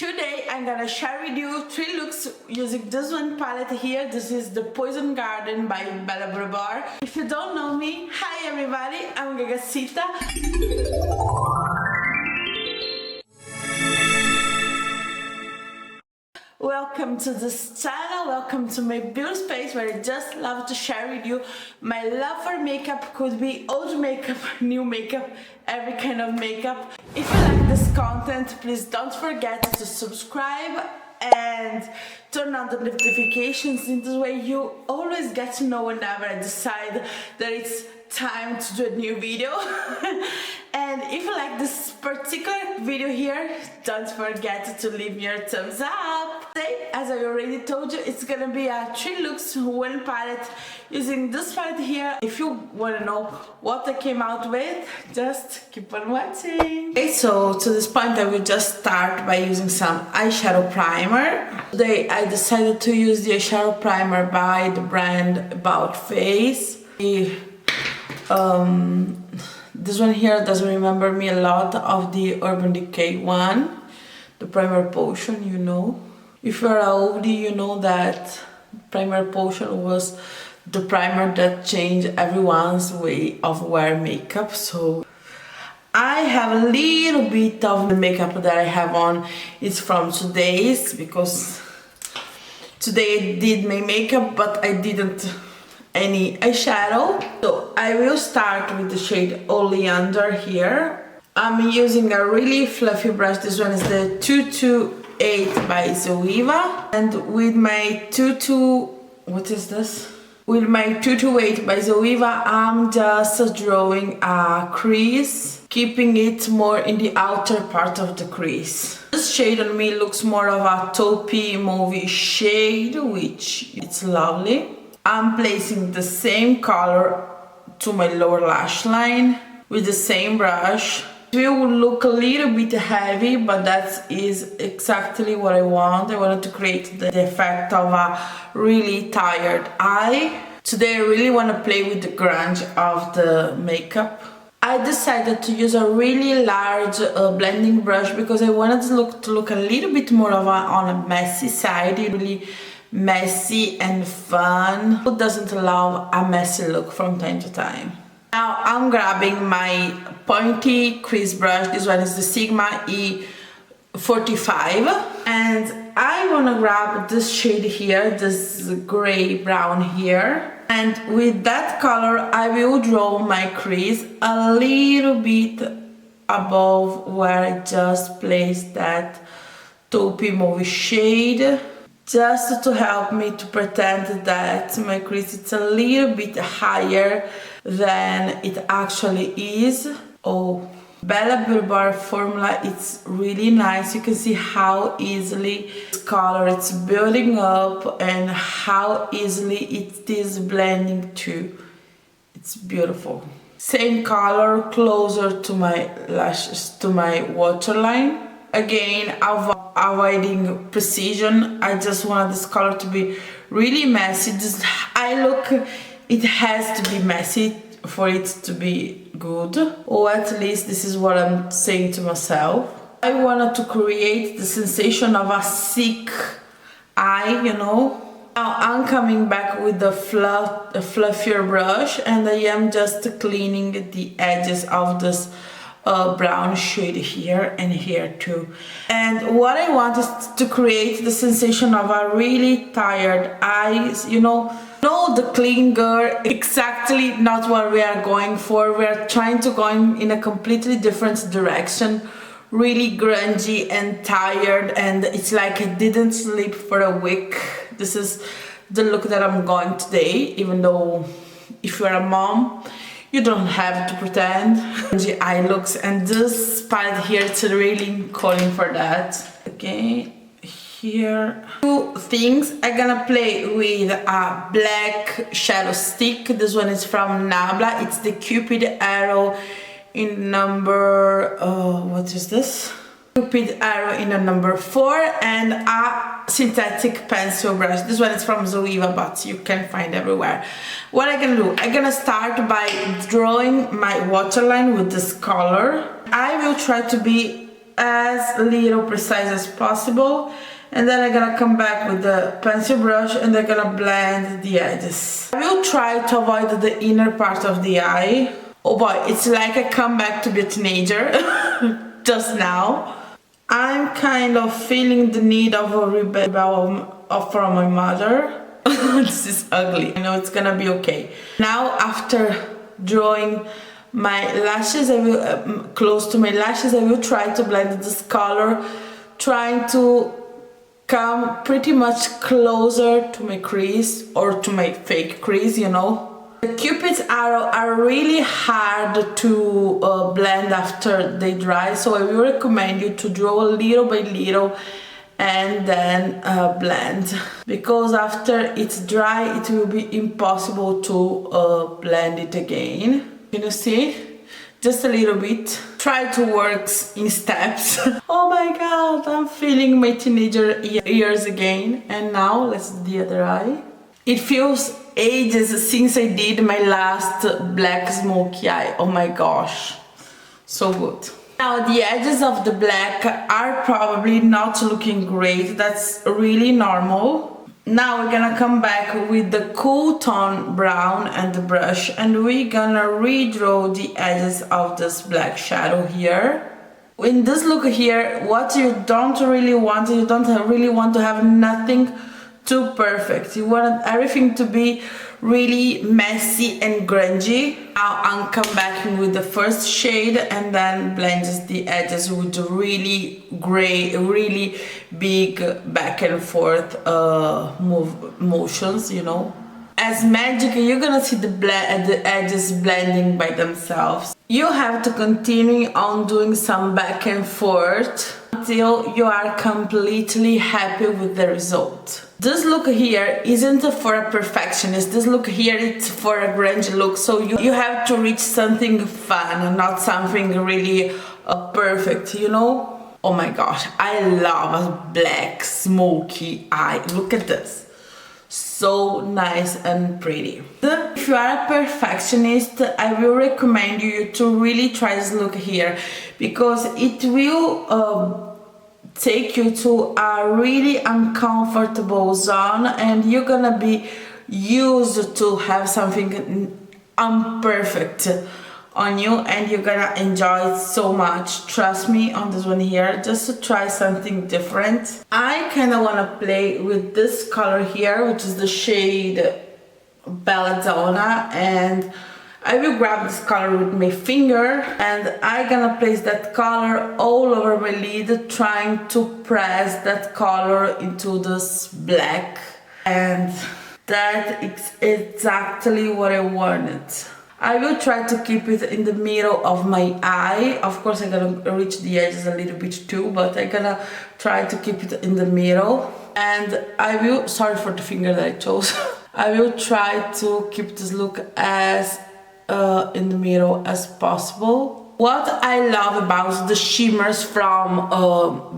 Today I'm gonna share with you 3 looks using this one palette here. This is the Poison Garden by Bella Berbar. If you don't know me, hi everybody, I'm Gagasita. Welcome to this channel, welcome to my beauty space where I just love to share with you my love for makeup. Could be old makeup, new makeup, every kind of makeup. If you like this content, please don't forget to subscribe and turn on the notifications. In this way you always get to know whenever I decide that it's time to do a new video. And if you like this particular video here, don't forget to leave me a thumbs up. Today, as I already told you, it's gonna be a 3 looks one palette using this palette here. If you want to know what I came out with, just keep on watching. Okay, so to this point I will just start by using some eyeshadow primer. Today I decided to use the eyeshadow primer by the brand About Face. This one here doesn't remember me a lot of the Urban Decay one, the Primer Potion, you know. If you're a oldie, you know that Primer Potion was the primer that changed everyone's way of wear makeup. So I have a little bit of the makeup that I have on. It's from today's, because today I did my makeup but I didn't any eyeshadow. So I will start with the shade Oleander here. I'm using a really fluffy brush. This one is the 228 by Zoeva, and with my with my 228 by Zoeva, I'm just drawing a crease, keeping it more in the outer part of the crease. This shade on me looks more of a taupey movie shade, which it's lovely. I'm placing the same color to my lower lash line with the same brush. It will look a little bit heavy, but that is exactly what I want. I wanted to create the effect of a really tired eye. Today I really want to play with the grunge of the makeup. I decided to use a really large blending brush because I wanted to look a little bit more of on a messy side. Really messy and fun. Who doesn't love a messy look from time to time? Now I'm grabbing my pointy crease brush. This one is the Sigma E45, and I want to grab this shade here, this gray brown here, and with that color I will draw my crease a little bit above where I just placed that taupey mauve shade, just to help me to pretend that my crease is a little bit higher than it actually is. Oh, Bella Berbar formula, it's really nice. You can see how easily this color it's building up and how easily it is blending too. It's beautiful. Same color, closer to my lashes, to my waterline. Again, avoiding precision. I just want this color to be really messy. This eye look, it has to be messy for it to be good, or at least this is what I'm saying to myself. I wanted to create the sensation of a sick eye, you know. Now I'm coming back with the fluffier brush, and I am just cleaning the edges of this brown shade here and here too. And what I want is to create the sensation of a really tired eyes, you know. No, the clean girl, exactly not what we are going for. We are trying to go in a completely different direction, really grungy and tired, and it's like I didn't sleep for a week. This is the look that I'm going today, even though if you're a mom, you don't have to pretend. The eye looks, and this palette here, it's really calling for that. Okay, here. 2 things. I'm gonna play with a black shadow stick. This one is from Nabla. It's the Cupid Arrow in number, what is this? Cupid Arrow in a number 4, and a synthetic pencil brush. This one is from Zoeva, but you can find everywhere. What I'm gonna do, I'm gonna start by drawing my waterline with this color. I will try to be as little precise as possible. And then I'm gonna come back with the pencil brush and I'm gonna blend the edges. I will try to avoid the inner part of the eye. Oh boy, it's like I come back to be a teenager just now. I'm kind of feeling the need of a rebel from my mother. This is ugly. I know it's gonna be okay. Now, after drawing my lashes, I will close to my lashes, I will try to blend this color, trying to come pretty much closer to my crease or to my fake crease, you know. The Cupid's arrow are really hard to blend after they dry, so I will recommend you to draw little by little and then blend, because after it's dry it will be impossible to blend it again. Can you see? Just a little bit. Try to work in steps. Oh my god, I'm feeling my teenager years again. And now let's do the other eye. It feels ages since I did my last black smoky eye. Oh my gosh, so good. Now the edges of the black are probably not looking great. That's really normal. Now we're gonna come back with the cool tone brown and the brush, and we're gonna redraw the edges of this black shadow here. In this look here, what you don't really want to have nothing too perfect. You want everything to be really messy and grungy. Now I'm come back with the first shade and then blend the edges with really gray, really big back and forth motions, you know. As magic, you're gonna see the edges blending by themselves. You have to continue on doing some back and forth until you are completely happy with the result. This look here isn't for a perfectionist. This look here is for a grunge look, so you have to reach something fun, not something really perfect, you know? Oh my gosh, I love a black smoky eye. Look at this. So nice and pretty. If you are a perfectionist, I will recommend you to really try this look here, because it will take you to a really uncomfortable zone, and you're gonna be used to have something imperfect on you, and you're gonna enjoy it so much. Trust me on this one here, just to try something different. I kind of want to play with this color here, which is the shade Belladonna, and I will grab this color with my finger and I'm gonna place that color all over my lid, trying to press that color into this black, and that is exactly what I wanted. I will try to keep it in the middle of my eye. Of course I'm gonna reach the edges a little bit too, but I'm gonna try to keep it in the middle. And I will, sorry for the finger that I chose, I will try to keep this look as in the middle as possible. What I love about the shimmers from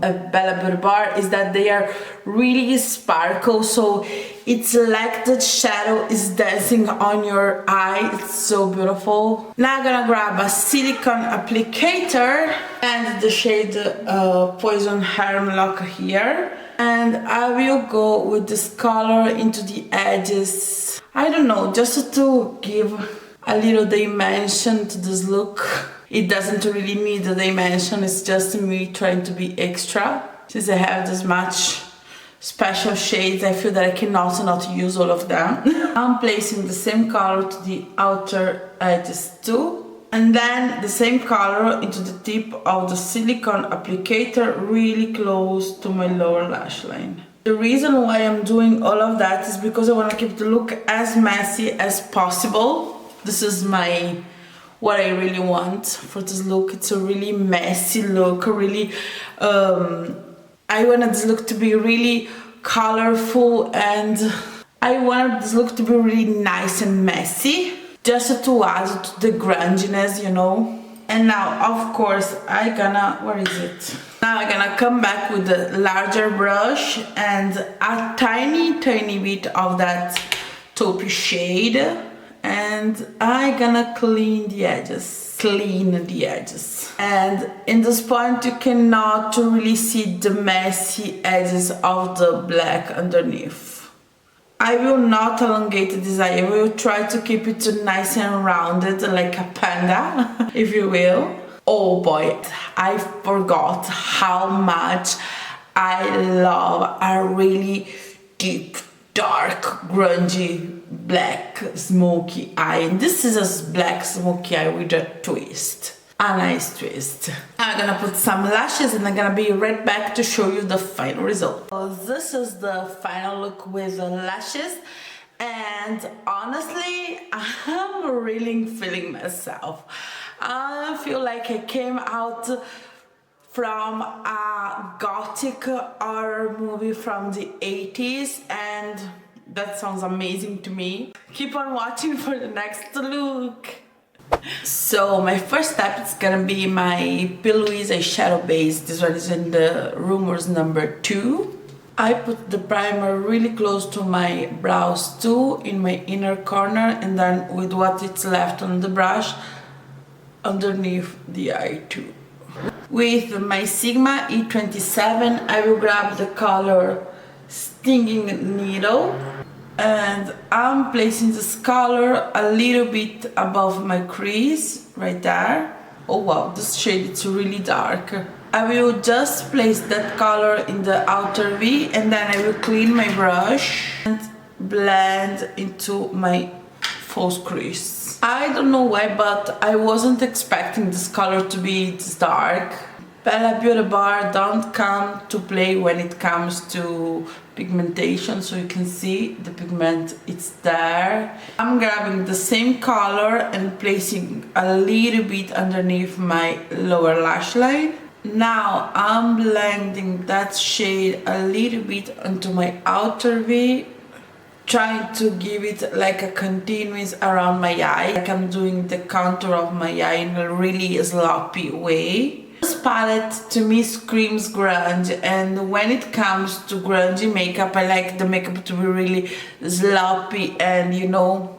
Bella Beauty Bar is that they are really sparkle, so it's like the shadow is dancing on your eye. It's so beautiful. Now I'm gonna grab a silicone applicator and the shade Poison Hemlock here, and I will go with this color into the edges. I don't know, just to give a little dimension to this look. It doesn't really need a dimension, it's just me trying to be extra. Since I have this much special shades, I feel that I cannot not use all of them. I'm placing the same color to the outer edges too, and then the same color into the tip of the silicone applicator really close to my lower lash line. The reason why I'm doing all of that is because I want to keep the look as messy as possible. This is what I really want for this look. It's a really messy look, really I wanted this look to be really colorful, and I wanted this look to be really nice and messy, just to add to the grunginess, you know. And now of course where is it? Now I'm gonna come back with a larger brush and a tiny bit of that taupey shade, and I'm gonna clean the edges. And in this point you cannot really see the messy edges of the black underneath. I will not elongate this eye, I will try to keep it nice and rounded like a panda, if you will. Oh boy, I forgot how much I love a really deep, dark, grungy, black, smoky eye. And this is a black, smoky eye with a twist. A nice twist. I'm gonna put some lashes and I'm gonna be right back to show you the final result. So this is the final look with the lashes, and honestly I'm really feeling myself. I feel like I came out from a gothic horror movie from the 80s, and that sounds amazing to me. Keep on watching for the next look. So my first step is gonna be my P. Louise eyeshadow base. This one is in the Rumors number 2. I put the primer really close to my brows too, in my inner corner, and then with what is left on the brush underneath the eye too. With my Sigma E27 I will grab the color Stinging Needle, and I'm placing this color a little bit above my crease, right there. Oh wow, this shade is really dark. I will just place that color in the outer V, and then I will clean my brush and blend into my false crease. I don't know why, but I wasn't expecting this color to be this dark. Bella Beauty Bar don't come to play when it comes to pigmentation, so you can see the pigment, it's there. I'm grabbing the same color and placing a little bit underneath my lower lash line. Now I'm blending that shade a little bit onto my outer V, trying to give it like a continuous around my eye, like I'm doing the contour of my eye in a really sloppy way. This palette to me screams grunge, and when it comes to grungy makeup, I like the makeup to be really sloppy and, you know,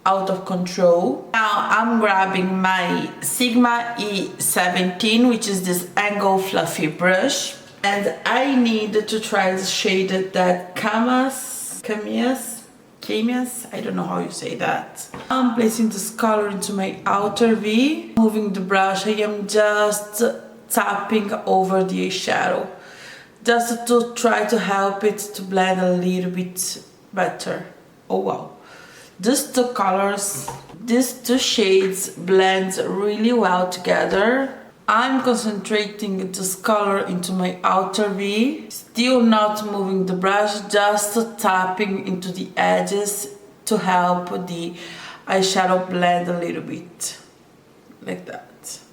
out of control. Now I'm grabbing my Sigma E17, which is this angle fluffy brush, and I need to try the shade that Camias, I don't know how you say that. I'm placing this color into my outer V. Moving the brush, I am just tapping over the eyeshadow, just to try to help it to blend a little bit better. Oh wow. These two colors, these two shades blend really well together. I'm concentrating this color into my outer V, still not moving the brush, just tapping into the edges to help the eyeshadow blend a little bit, like that.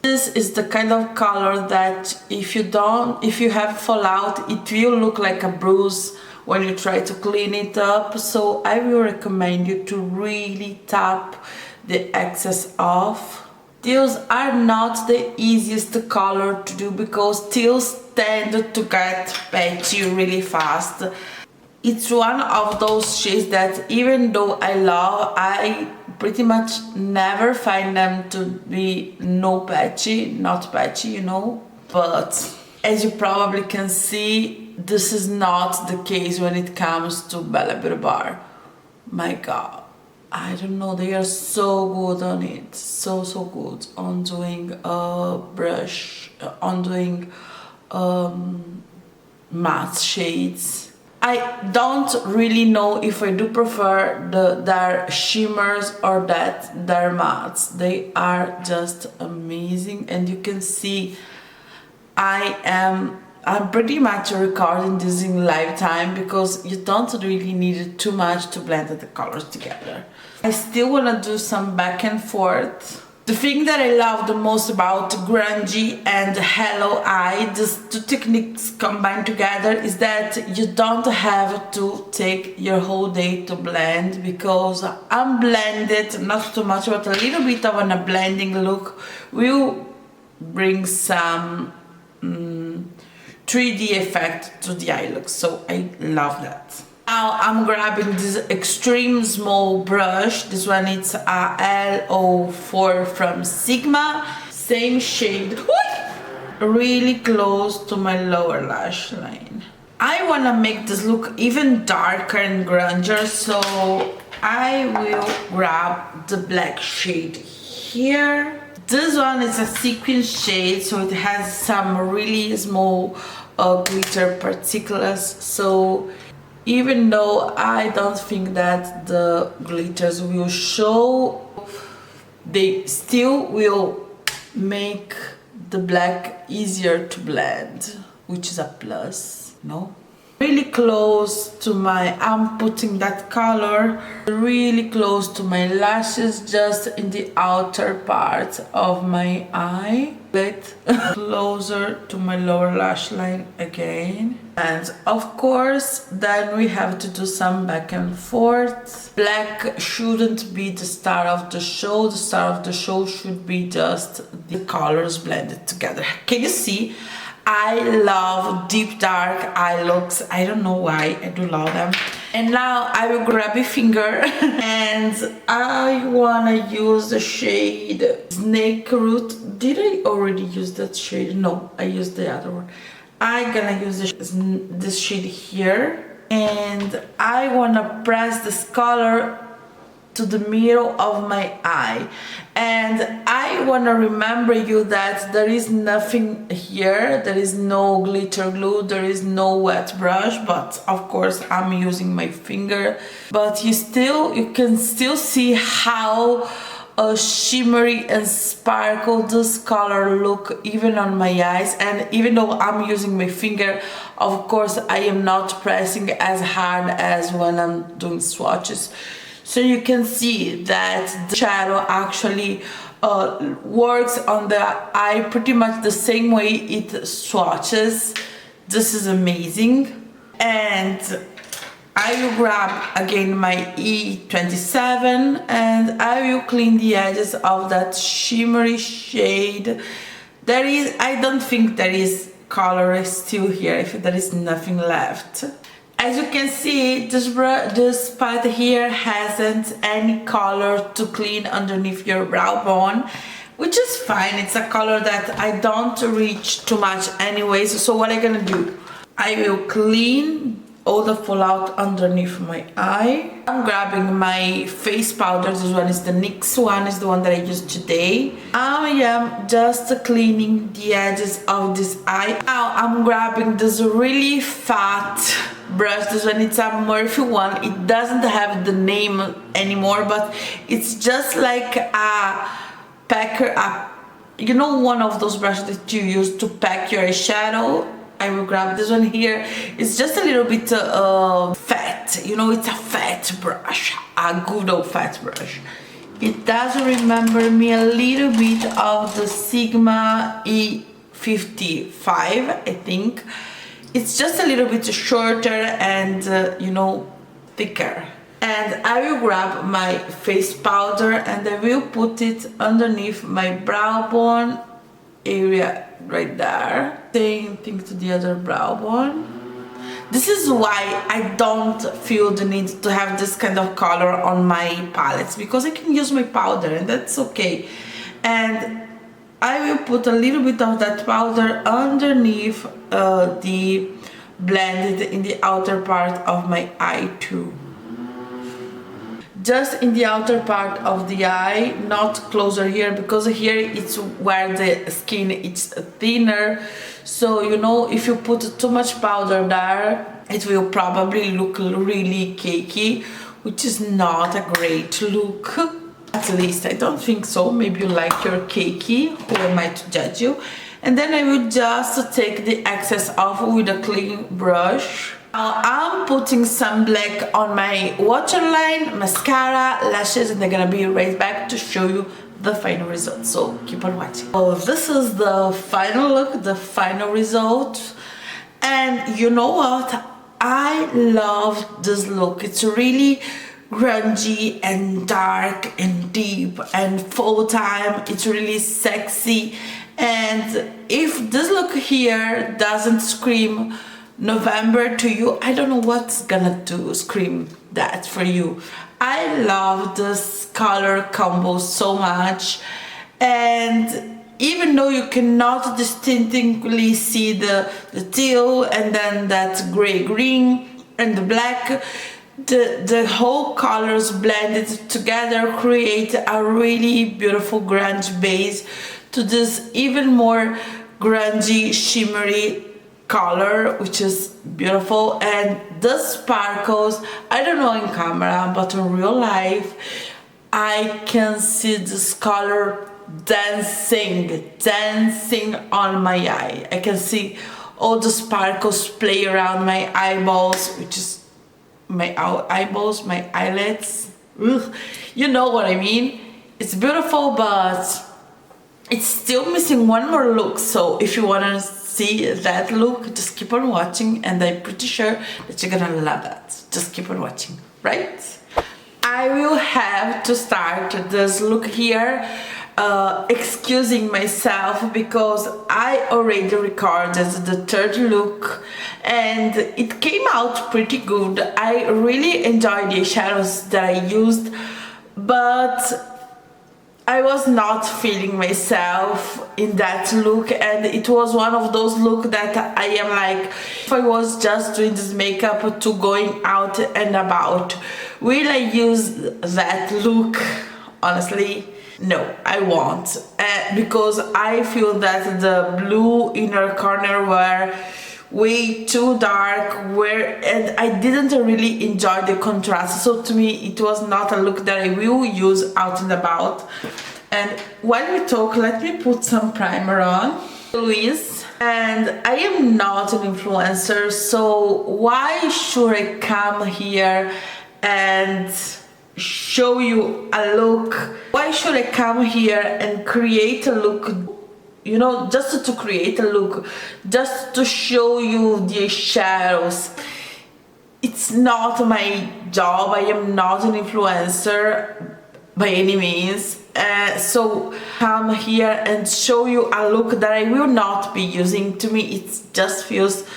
This is the kind of color that if you have fallout, it will look like a bruise when you try to clean it up, so I will recommend you to really tap the excess off. Teals are not the easiest color to do because teals tend to get patchy really fast. It's one of those shades that even though I love, I pretty much never find them to be not patchy, you know. But as you probably can see, this is not the case when it comes to Bella Beauty Bar. My god. I don't know, they are so good on it, so good on doing brush, on doing matte shades. I don't really know if I do prefer their shimmers or their mattes. They are just amazing, and you can see I'm pretty much recording this in live time because you don't really need too much to blend the colors together. I still want to do some back and forth. The thing that I love the most about grungy and hello eye, these two techniques combined together, is that you don't have to take your whole day to blend, because unblended, not too much, but a little bit of a blending look will bring some 3D effect to the eye look, so I love that. Now I'm grabbing this extreme small brush. This one is a L04 from Sigma. Same shade. Really close to my lower lash line. I want to make this look even darker and grungier, so I will grab the black shade here. This one is a sequin shade, so it has some really small glitter particles, so even though I don't think that the glitters will show, they still will make the black easier to blend, which is a plus, no? Really close to my, I'm putting that color really close to my lashes, just in the outer part of my eye. Bit closer to my lower lash line again. And of course, then we have to do some back and forth. Black shouldn't be the star of the show. The star of the show should be just the colors blended together. Can you see? I love deep dark eye looks. I don't know why, I do love them. And now I will grab a finger and I wanna use the shade Snake Root. Did I already use that shade? No, I used the other one. I'm gonna use this shade here, and I wanna press this color to the middle of my eye, and I want to remember you that there is nothing here, there is no glitter glue, there is no wet brush, but of course I'm using my finger, but you can still see how shimmery and sparkle this color look even on my eyes. And even though I'm using my finger, of course I am not pressing as hard as when I'm doing swatches. So you can see that the shadow actually works on the eye pretty much the same way it swatches. This is amazing. And I will grab again my E27 and I will clean the edges of that shimmery shade. I don't think there is color still here, if there is nothing left. As you can see, this part here hasn't any color to clean underneath your brow bone, which is fine. It's a color that I don't reach too much anyways. So what I'm gonna do, I will clean all the fallout underneath my eye. I'm grabbing my face powder. This one is the NYX one, is the one that I used today. I am just cleaning the edges of this eye. Now I'm grabbing this really fat brush. This one, it's a Murphy one. It doesn't have the name anymore, but it's just like a packer, you know, one of those brushes that you use to pack your eyeshadow. I will grab this one here. It's just a little bit fat, you know, it's a fat brush, a good old fat brush. It does remember me a little bit of the Sigma E55, I think. It's just a little bit shorter and, you know, thicker. And I will grab my face powder and I will put it underneath my brow bone area right there. Same thing to the other brow bone. This is why I don't feel the need to have this kind of color on my palettes, because I can use my powder and that's okay. And I will put a little bit of that powder underneath the blended in the outer part of my eye too. Just in the outer part of the eye, not closer here, because here it's where the skin is thinner. So, you know, if you put too much powder there, it will probably look really cakey, which is not a great look. At least I don't think so. Maybe you like your cakey, who am I to judge you? And then I will just take the excess off with a clean brush. Now I'm putting some black on my waterline, mascara, lashes, and they're gonna be right back to show you the final result. So keep on watching. Oh, this is the final look, the final result. And you know what? I love this look. It's really grungy and dark and deep and full time. It's really sexy. And if this look here doesn't scream November to you, I don't know what's gonna do scream that for you. I love this color combo so much, and even though you cannot distinctly see the teal and then that gray green and the black, the whole colors blended together create a really beautiful grunge base to this even more grungy shimmery color, which is beautiful. And the sparkles, I don't know in camera, but in real life I can see this color dancing on my eye. I can see all the sparkles play around my eyeballs, which is my eyeballs, my eyelids. Ugh. You know what I mean? It's beautiful, but it's still missing one more look. So if you want to see that look, just keep on watching, and I'm pretty sure that you're gonna love that. Just keep on watching, right? I will have to start this look here excusing myself because I already recorded the third look and it came out pretty good. I really enjoyed the shadows that I used, but I was not feeling myself in that look, and it was one of those looks that I am like, if I was just doing this makeup to going out and about, will I use that look? Honestly, no, I won't, because I feel that the blue inner corner were way too dark, and I didn't really enjoy the contrast. So to me, it was not a look that I will use out and about. And while we talk, let me put some primer on. Louise, and I am not an influencer, so why should I come here and show you a look? Why should I come here and create a look, you know, just to create a look, just to show you the shadows? It's not my job. I am not an influencer by any means, so come here and show you a look that I will not be using. To me, it just feels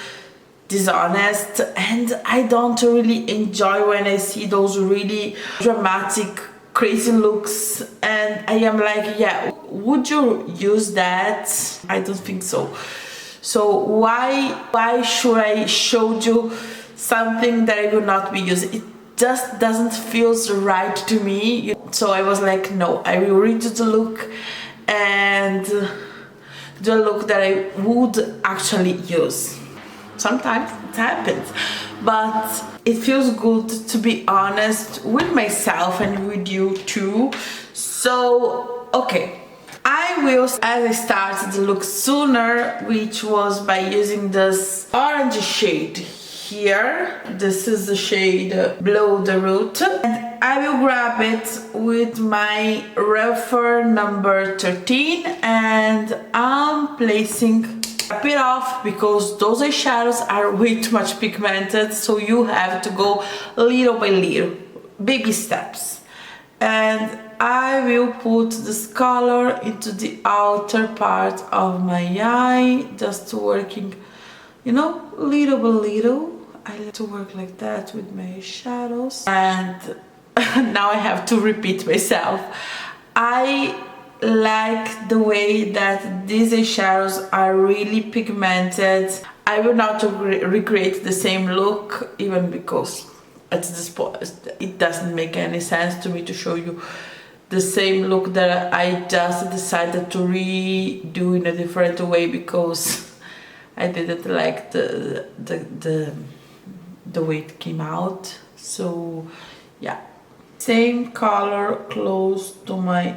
dishonest, and I don't really enjoy when I see those really dramatic, crazy looks, and I am like, yeah, would you use that? I don't think so. So why should I show you something that I will not be using? It just doesn't feel right to me. So I was like, no, I will redo the look and the look that I would actually use. Sometimes it happens, but it feels good to be honest with myself and with you too. So okay, I will, as I started the look sooner, which was by using this orange shade here. This is the shade Below the Root, and I will grab it with my Rephr number 13, and I'm placing, tap it off, because those eyeshadows are way too much pigmented, so you have to go little by little, baby steps. And I will put this color into the outer part of my eye, just working, you know, little by little. I like to work like that with my shadows. And now I have to repeat myself. I like the way that these eyeshadows are really pigmented. I will not recreate the same look, even because at this point it doesn't make any sense to me to show you the same look that I just decided to redo in a different way, because I didn't like the way it came out. So yeah, same color close to my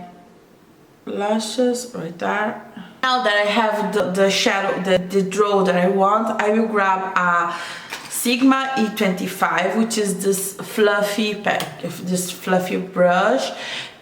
lashes right there. Now that I have the shadow, the draw that I want, I will grab a Sigma E25, which is this fluffy brush,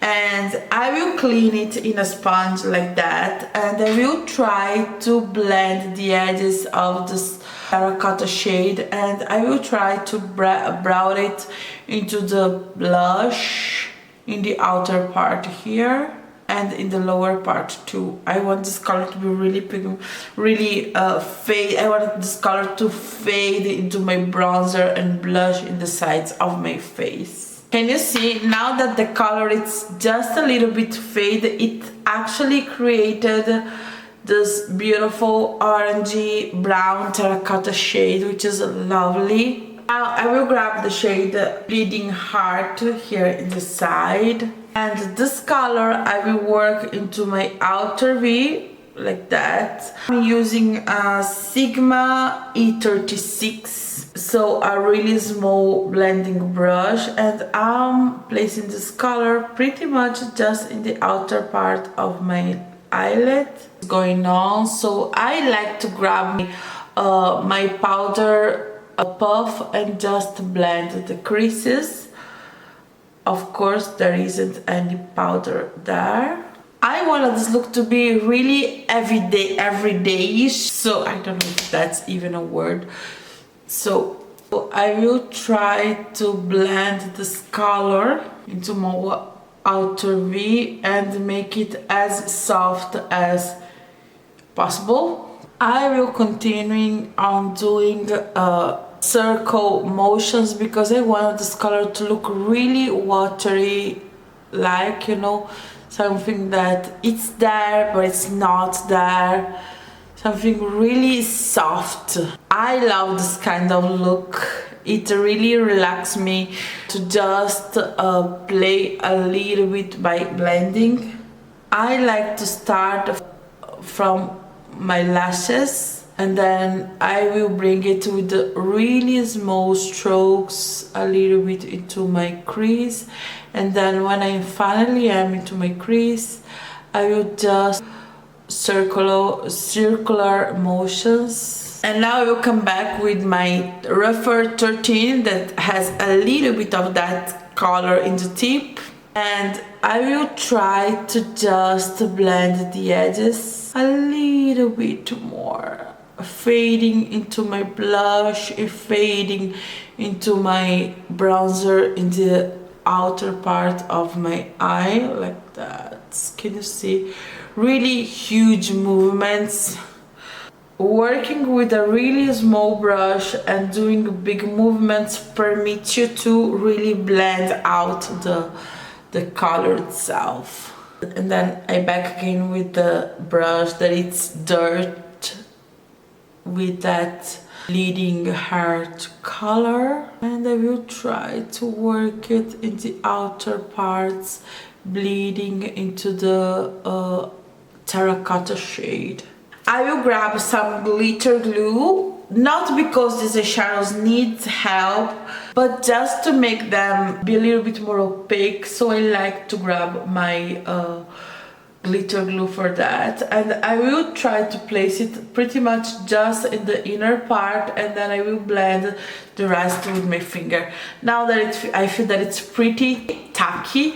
and I will clean it in a sponge like that, and I will try to blend the edges of this terracotta shade, and I will try to brown it into the blush in the outer part here. and in the lower part too. I want this color to be really fade. I want this color to fade into my bronzer and blush in the sides of my face. Can you see now that the color is just a little bit fade, it actually created this beautiful orangey brown terracotta shade, which is lovely. Now I will grab the shade Bleeding Heart here in the side, and this color I will work into my outer V like that. I'm using a Sigma E36, so a really small blending brush, and I'm placing this color pretty much just in the outer part of my eyelid. Going on, so I like to grab my powder puff and just blend the creases. Of course there isn't any powder there. I wanted this look to be really everyday-ish, so I don't know if that's even a word. So I will try to blend this color into my outer V and make it as soft as possible. I will continue on doing circle motions because I want this color to look really watery, like, you know, something that it's there but it's not there, something really soft. I love this kind of look. It really relaxes me to just play a little bit by blending. I like to start from my lashes, and then I will bring it with the really small strokes a little bit into my crease, and then when I finally am into my crease, I will just circular motions. And now I will come back with my Rephr 13 that has a little bit of that color in the tip, and I will try to just blend the edges a little bit more, fading into my blush, fading into my bronzer in the outer part of my eye, like that. Can you see? Really huge movements. Working with a really small brush and doing big movements permits you to really blend out the color itself. And then I back again with the brush that it's dirt with that Bleeding Heart color, and I will try to work it in the outer parts, bleeding into the terracotta shade. I will grab some glitter glue, not because these eyeshadows need help, but just to make them be a little bit more opaque, so I like to grab my glitter glue for that. And I will try to place it pretty much just in the inner part, and then I will blend the rest with my finger. Now that I feel that it's pretty tacky,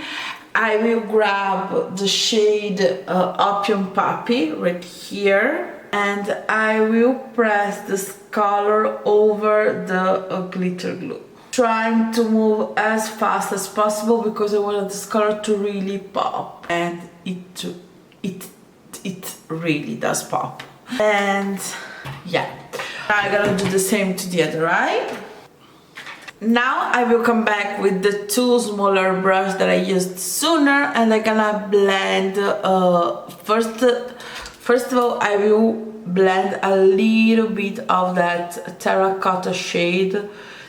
I will grab the shade Opium Puppy right here, and I will press this color over the glitter glue, trying to move as fast as possible because I want this color to really pop, and it really does pop. And yeah, I'm gonna do the same to the other eye. Now I will come back with the two smaller brush that I used sooner, and I'm gonna blend first of all I will blend a little bit of that terracotta shade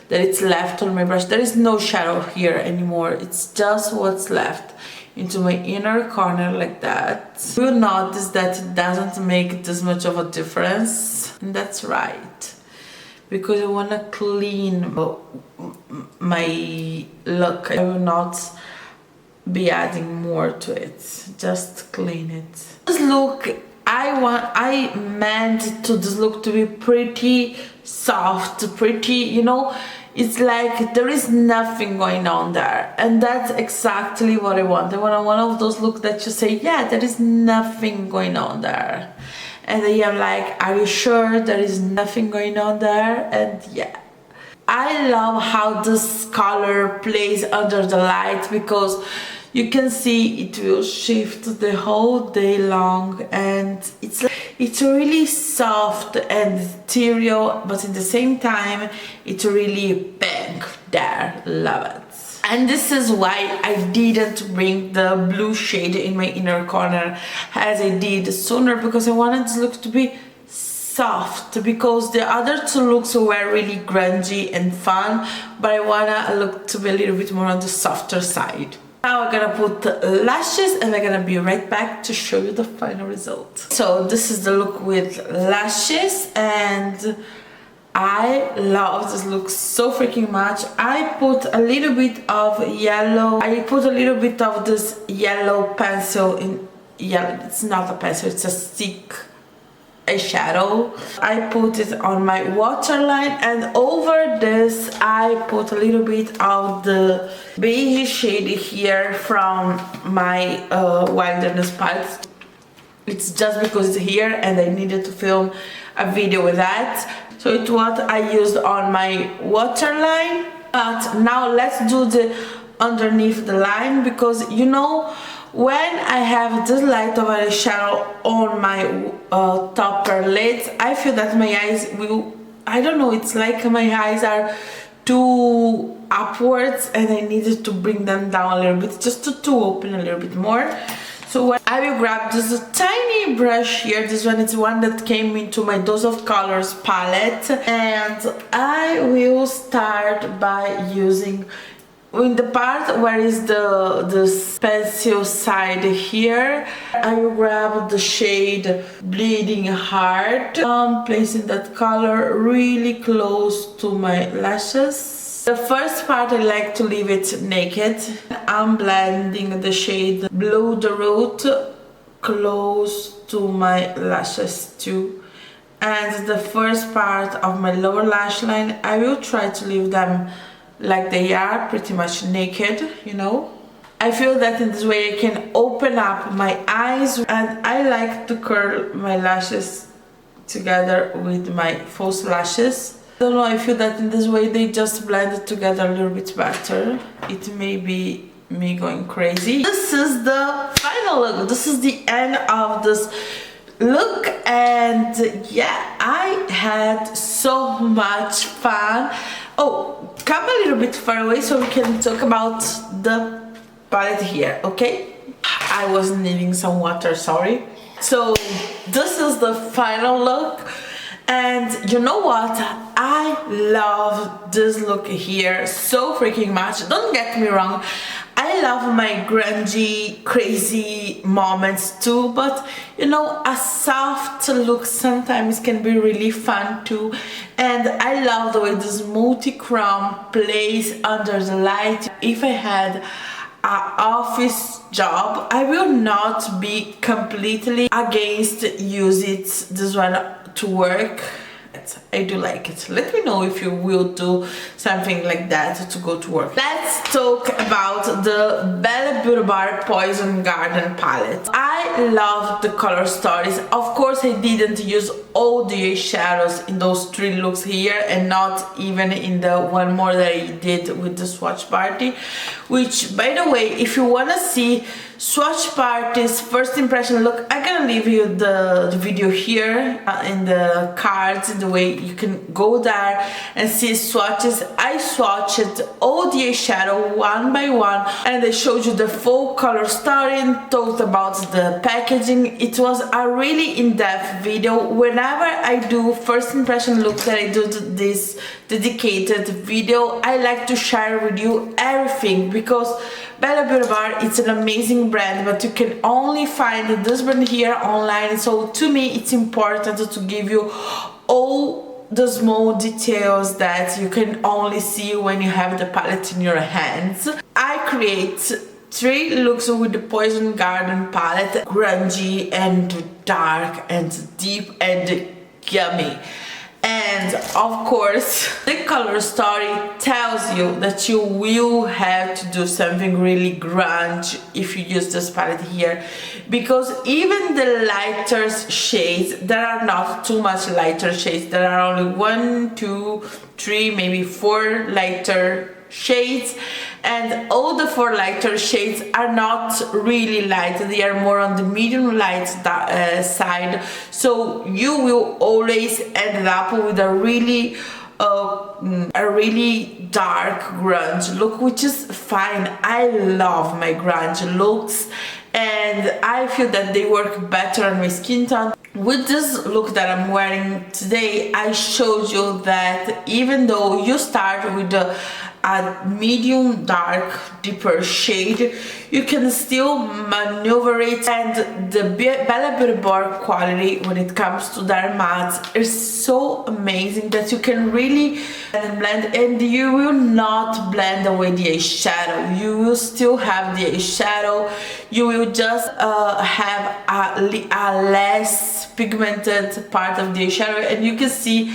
that it's left on my brush. There is no shadow here anymore, it's just what's left into my inner corner like that. You will notice that it doesn't make this much of a difference, and that's right, because I want to clean my look. I will not be adding more to it, just clean it. This look, I meant this look to be pretty soft, pretty, you know, it's like there is nothing going on there, and that's exactly what I want. I want one of those looks that you say, yeah, there is nothing going on there. And I am like, are you sure there is nothing going on there? And yeah, I love how this color plays under the light, because you can see it will shift the whole day long, and it's really soft and ethereal, but at the same time it's really pink there. Love it. And this is why I didn't bring the blue shade in my inner corner as I did sooner, because I wanted this look to be soft, because the other two looks were really grungy and fun, but I wanna look to be a little bit more on the softer side. Now I'm gonna put lashes and I'm gonna be right back to show you the final result. So this is the look with lashes, and I love this look so freaking much. I put a little bit of yellow. I put a little bit of this yellow pencil in yellow. It's not a pencil, it's a stick eyeshadow. I put it on my waterline, and over this I put a little bit of the beige shade here from my Wilderness palette. It's just because it's here and I needed to film a video with that. So it's what I used on my waterline. But now let's do the underneath the line, because you know, when I have this light of eyeshadow on my topper lids, I feel that my eyes will, I don't know, it's like my eyes are too upwards and I needed to bring them down a little bit, just to open a little bit more. So I will grab this tiny brush here. This one is one that came into my Dose of Colors palette, and I will start by using, in the part where is the pencil side here, I will grab the shade Bleeding Heart, placing that color really close to my lashes. The first part I like to leave it naked. I'm blending the shade Blue the Root close to my lashes too. And the first part of my lower lash line, I will try to leave them like they are, pretty much naked, you know. I feel that in this way I can open up my eyes, and I like to curl my lashes together with my false lashes. I don't know, I feel that in this way they just blend together a little bit better. It may be me going crazy. This is the final look. This is the end of this look, and yeah, I had so much fun. Oh, come a little bit far away so we can talk about the palette here, okay? I was needing some water, sorry. So this is the final look. And you know what? I love this look here so freaking much. Don't get me wrong, I love my grungy, crazy moments too, but you know, a soft look sometimes can be really fun too. And I love the way this multi-chrome plays under the light. If I had an office job, I will not be completely against use this one to work. I do like it. Let me know if you will do something like that to go to work. Let's talk about the Bella Beauty Bar Poison Garden palette. I love the color stories. Of course, I didn't use all the shadows in those three looks here, and not even in the one more that I did with the swatch party, which, by the way, if you want to see swatch party's first impression look, I'm gonna leave you the video here in the cards, in the way you can go there and see swatches. I swatched all the eyeshadow one by one, and I showed you the full color story and talked about the packaging. It was a really in-depth video. Whenever I do first impression look that I do this dedicated video, I like to share with you everything, because Bella Beauty Bar, it's an amazing brand, but you can only find this brand here online. So to me, it's important to give you all the small details that you can only see when you have the palette in your hands. I create 3 looks with the Poison Garden palette: grungy and dark and deep and yummy. And of course, the color story tells you that you will have to do something really grunge if you use this palette here, because even the lighter shades, there are not too much lighter shades. There are only 1, 2, 3, maybe 4 lighter shades, and all the 4 lighter shades are not really light, they are more on the medium light side, so you will always end up with a really dark grunge look, which is fine. I love my grunge looks and I feel that they work better on my skin tone. With this look that I'm wearing today, I showed you that even though you start with a medium dark deeper shade, you can still maneuver it, and the Bella Beauty Bar quality when it comes to dark mattes is so amazing that you can really blend, and you will not blend away the eyeshadow. You will still have the eyeshadow, you will just have a less pigmented part of the eyeshadow, and you can see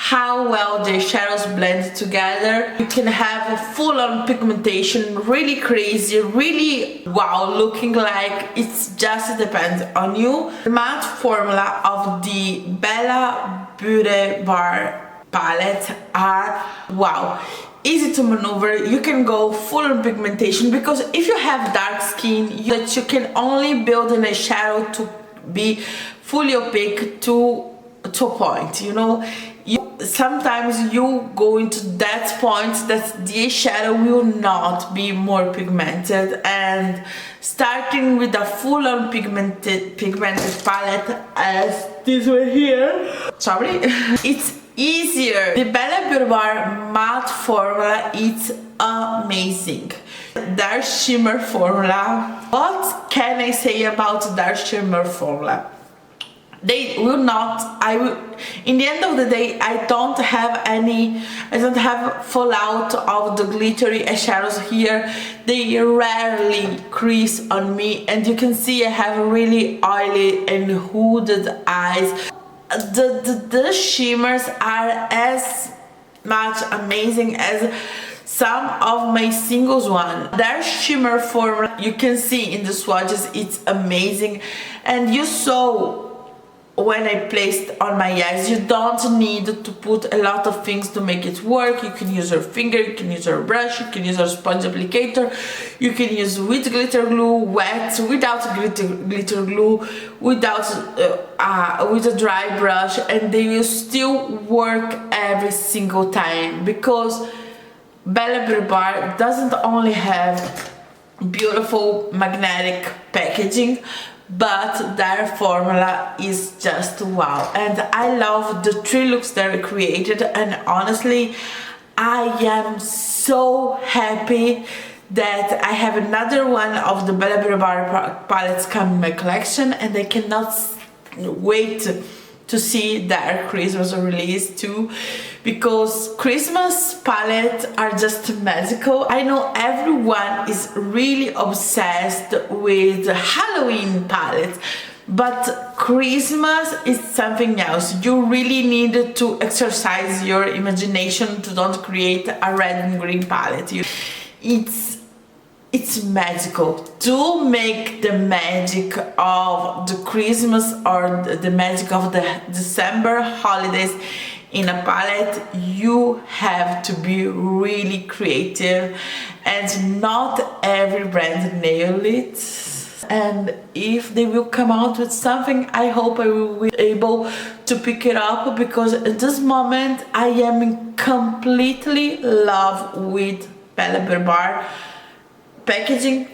how well the shadows blend together. You can have a full-on pigmentation, really crazy, really wow looking, like it's just depends on you. The matte formula of the Bella Beauty Bar palette are wow, easy to maneuver. You can go full on pigmentation, because if you have dark skin, you can only build an eyeshadow to be fully opaque to a point, you know. Sometimes you go into that point that the eyeshadow will not be more pigmented, and starting with a full-on pigmented palette as this one here, sorry, it's easier. The Bella Beauty Bar matte formula is amazing. Dark shimmer formula, what can I say about dark shimmer formula? They will not, in the end of the day, I don't have fallout of the glittery eyeshadows here. They rarely crease on me, and you can see I have really oily and hooded eyes. The shimmers are as much amazing as some of my singles one. Their shimmer formula, you can see in the swatches, it's amazing, and you saw when I placed on my eyes, you don't need to put a lot of things to make it work. You can use your finger, you can use your brush, you can use your sponge applicator, you can use with glitter glue, wet, without glitter glue, without with a dry brush, and they will still work every single time, because Bella Beauty Bar doesn't only have beautiful magnetic packaging, but their formula is just wow. And I love the 3 looks that I created, and honestly I am so happy that I have another one of the Bella Beauty Bar palettes coming in my collection, and I cannot wait to see their Christmas release too, because Christmas palettes are just magical. I know everyone is really obsessed with Halloween palettes, but Christmas is something else. You really need to exercise your imagination to don't create a red and green palette. It's magical. To make the magic of the Christmas or the magic of the December holidays in a palette, you have to be really creative, and not every brand nail it. And if they will come out with something, I hope I will be able to pick it up, because at this moment I am in completely love with Bella Beauty Bar packaging,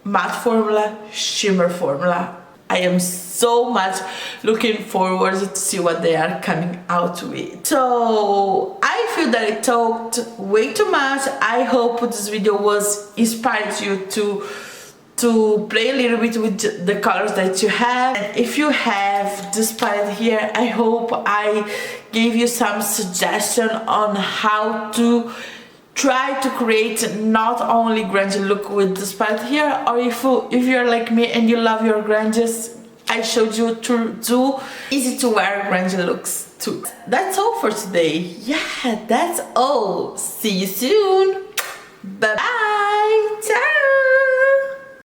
matte formula, shimmer formula. I am so much looking forward to see what they are coming out with. So I feel that I talked way too much. I hope this video was inspired you to play a little bit with the colors that you have. And if you have this palette here, I hope I gave you some suggestion on how to try to create not only grunge look with this palette here, or if you're like me and you love your grunges, I showed you to do easy to wear grunge looks too. That's all for today. Yeah, that's all. See you soon. Bye bye.